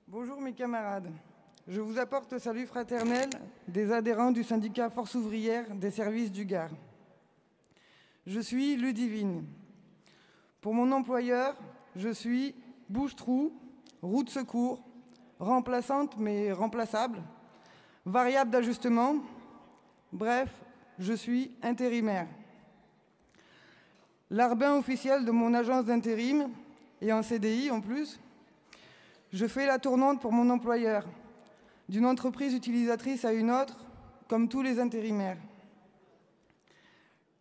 Bonjour mes camarades, je vous apporte le salut fraternel des adhérents du syndicat Force ouvrière des services du Gard. Je suis Ludivine. Pour mon employeur, je suis bouche-trou, roue de secours, remplaçante mais remplaçable, variable d'ajustement, bref, je suis intérimaire. Larbin officiel de mon agence d'intérim et en CDI en plus, je fais la tournante pour mon employeur, d'une entreprise utilisatrice à une autre, comme tous les intérimaires.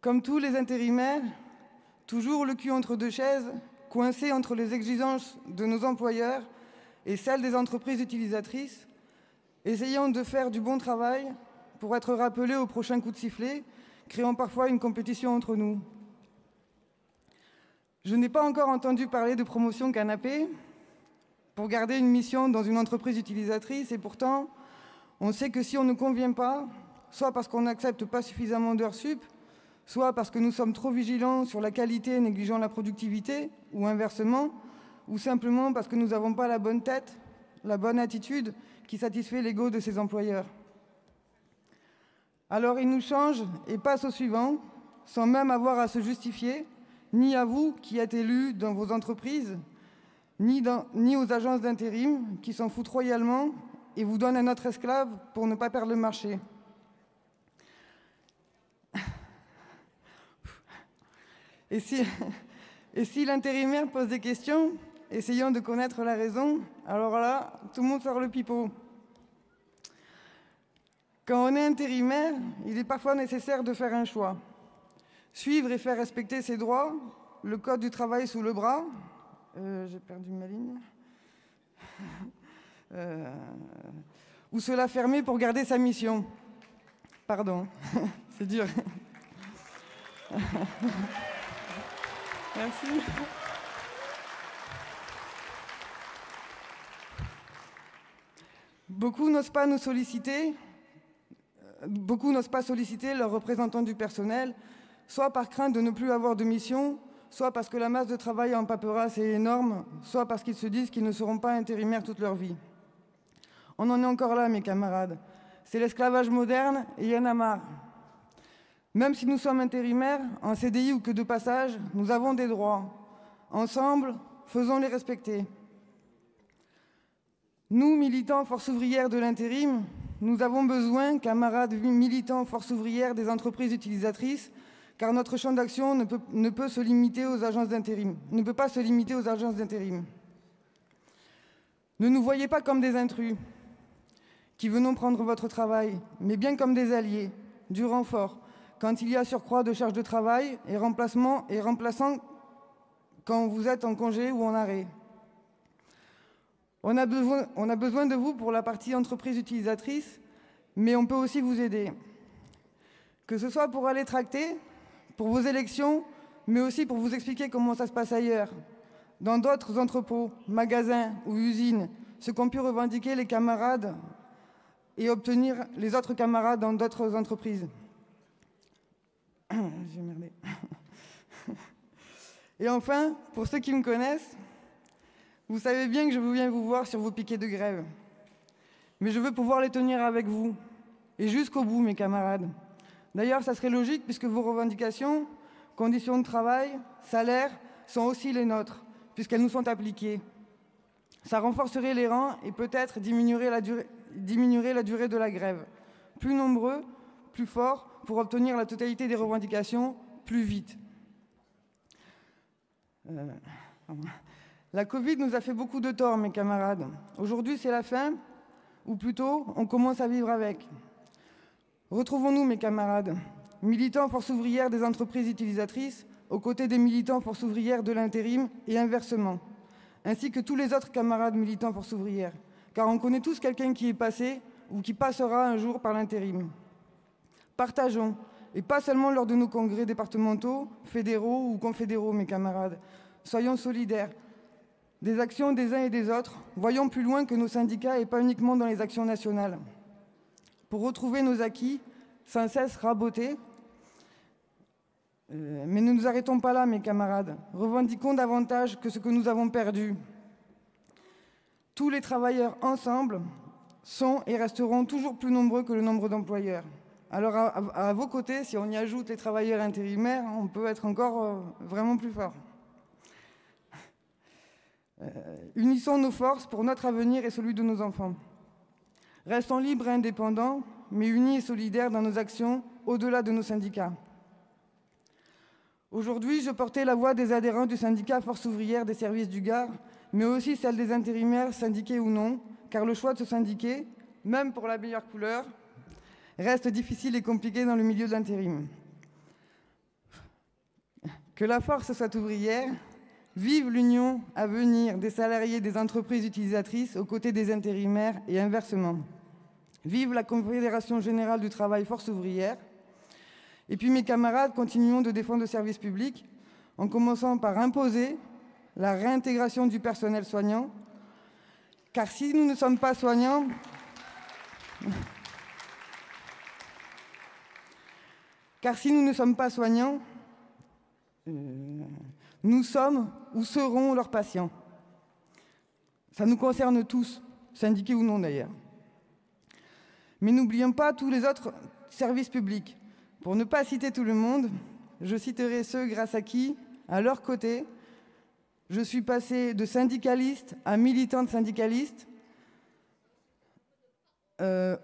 Comme tous les intérimaires, toujours le cul entre deux chaises, coincé entre les exigences de nos employeurs et celles des entreprises utilisatrices, essayant de faire du bon travail pour être rappelés au prochain coup de sifflet, créant parfois une compétition entre nous. Je n'ai pas encore entendu parler de promotion canapé pour garder une mission dans une entreprise utilisatrice, et pourtant, on sait que si on ne convient pas, soit parce qu'on n'accepte pas suffisamment d'heures sup, soit parce que nous sommes trop vigilants sur la qualité et négligeant la productivité, ou inversement, ou simplement parce que nous n'avons pas la bonne tête, la bonne attitude qui satisfait l'ego de ses employeurs. Alors ils nous changent et passent au suivant, sans même avoir à se justifier, ni à vous qui êtes élus dans vos entreprises, ni aux agences d'intérim qui s'en foutent royalement et vous donnent un autre esclave pour ne pas perdre le marché. Et si l'intérimaire pose des questions, essayant de connaître la raison, alors là, tout le monde sort le pipeau. Quand on est intérimaire, il est parfois nécessaire de faire un choix. Suivre et faire respecter ses droits, le code du travail sous le bras. J'ai perdu ma ligne. Ou se la fermer pour garder sa mission. Pardon, c'est dur. Merci. Beaucoup n'osent pas solliciter leurs représentants du personnel, soit par crainte de ne plus avoir de mission, soit parce que la masse de travail en paperasse est énorme, soit parce qu'ils se disent qu'ils ne seront pas intérimaires toute leur vie. On en est encore là, mes camarades. C'est l'esclavage moderne et il y en a marre. Même si nous sommes intérimaires, en CDI ou que de passage, nous avons des droits. Ensemble, faisons-les respecter. Nous, militants force ouvrière de l'intérim, nous avons besoin, camarades militants force ouvrière des entreprises utilisatrices, car notre champ d'action ne peut pas se limiter aux agences d'intérim. Ne nous voyez pas comme des intrus qui venons prendre votre travail, mais bien comme des alliés, du renfort, quand il y a surcroît de charges de travail et remplaçant quand vous êtes en congé ou en arrêt. On a besoin de vous pour la partie entreprise utilisatrice, mais on peut aussi vous aider. Que ce soit pour aller tracter, pour vos élections, mais aussi pour vous expliquer comment ça se passe ailleurs, dans d'autres entrepôts, magasins ou usines, ce qu'ont pu revendiquer les camarades et obtenir les autres camarades dans d'autres entreprises. J'ai merdé. Et enfin, pour ceux qui me connaissent, vous savez bien que je viens vous voir sur vos piquets de grève. Mais je veux pouvoir les tenir avec vous, et jusqu'au bout, mes camarades. D'ailleurs, ça serait logique puisque vos revendications, conditions de travail, salaire, sont aussi les nôtres, puisqu'elles nous sont appliquées. Ça renforcerait les rangs et peut-être diminuerait la durée de la grève. Plus nombreux, plus forts, pour obtenir la totalité des revendications plus vite. La Covid nous a fait beaucoup de tort, mes camarades. Aujourd'hui, c'est la fin, ou plutôt, on commence à vivre avec. Retrouvons-nous, mes camarades, militants force ouvrière des entreprises utilisatrices, aux côtés des militants force ouvrière de l'intérim et inversement, ainsi que tous les autres camarades militants force ouvrière, car on connaît tous quelqu'un qui est passé ou qui passera un jour par l'intérim. Partageons, et pas seulement lors de nos congrès départementaux, fédéraux ou confédéraux, mes camarades. Soyons solidaires des actions des uns et des autres, voyons plus loin que nos syndicats et pas uniquement dans les actions nationales. Pour retrouver nos acquis, sans cesse rabotés. Mais ne nous arrêtons pas là, mes camarades. Revendiquons davantage que ce que nous avons perdu. Tous les travailleurs ensemble sont et resteront toujours plus nombreux que le nombre d'employeurs. Alors à vos côtés, si on y ajoute les travailleurs intérimaires, on peut être encore vraiment plus fort. Unissons nos forces pour notre avenir et celui de nos enfants. Restons libres et indépendants, mais unis et solidaires dans nos actions au-delà de nos syndicats. Aujourd'hui, je portais la voix des adhérents du syndicat Force ouvrière des services du Gard, mais aussi celle des intérimaires, syndiqués ou non, car le choix de se syndiquer, même pour la meilleure couleur, reste difficile et compliqué dans le milieu de l'intérim. Que la force soit ouvrière, vive l'union à venir des salariés des entreprises utilisatrices aux côtés des intérimaires et inversement. Vive la Confédération Générale du Travail Force ouvrière. Et puis mes camarades, continuons de défendre le service public en commençant par imposer la réintégration du personnel soignant, car si nous ne sommes pas soignants, nous sommes ou serons leurs patients. Ça nous concerne tous, syndiqués ou non d'ailleurs. Mais n'oublions pas tous les autres services publics. Pour ne pas citer tout le monde, je citerai ceux grâce à qui, à leur côté, je suis passée de syndicaliste à militante syndicaliste, à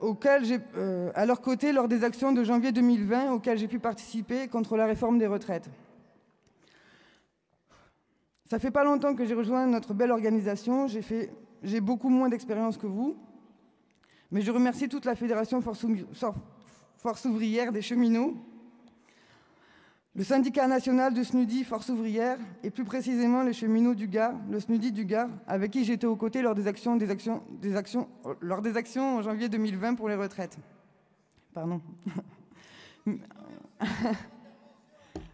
leur côté lors des actions de janvier 2020 auxquelles j'ai pu participer contre la réforme des retraites. Ça fait pas longtemps que j'ai rejoint notre belle organisation, j'ai beaucoup moins d'expérience que vous, mais je remercie toute la Fédération Force ouvrière des cheminots, le syndicat national de SNUDI Force ouvrière, et plus précisément les cheminots du Gard, le SNUDI du Gard, avec qui j'étais aux côtés lors des actions en janvier 2020 pour les retraites. Pardon.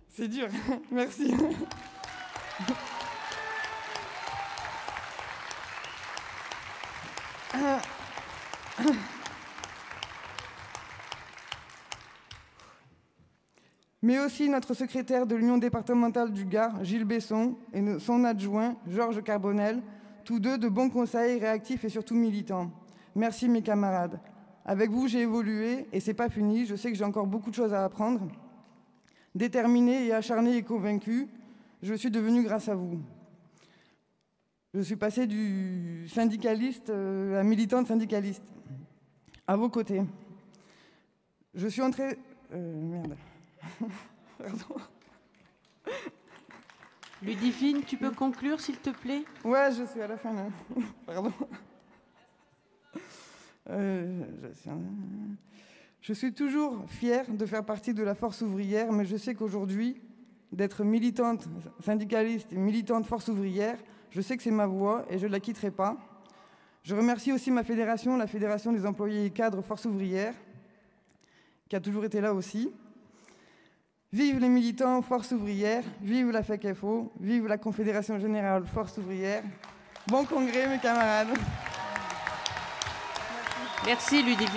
C'est dur, merci. Mais aussi notre secrétaire de l'Union départementale du Gard, Gilles Besson, et son adjoint, Georges Carbonel, tous deux de bons conseils, réactifs et surtout militants. Merci mes camarades. Avec vous, j'ai évolué et c'est pas fini, je sais que j'ai encore beaucoup de choses à apprendre. Déterminé et acharné et convaincu, je suis devenu grâce à vous. Je suis passé du syndicaliste à militante syndicaliste, à vos côtés. Je suis entrée... Merde. Pardon. Ludivine, tu peux conclure, s'il te plaît? Ouais, je suis à la fin, là. Pardon. Je suis toujours fière de faire partie de la force ouvrière, mais je sais qu'aujourd'hui, d'être militante syndicaliste et militante force ouvrière, je sais que c'est ma voie et je ne la quitterai pas. Je remercie aussi ma fédération, la Fédération des employés et cadres force ouvrière, qui a toujours été là aussi. Vive les militants force ouvrière, vive la FECFO, vive la Confédération Générale Force ouvrière. Bon congrès mes camarades. Merci Ludivine.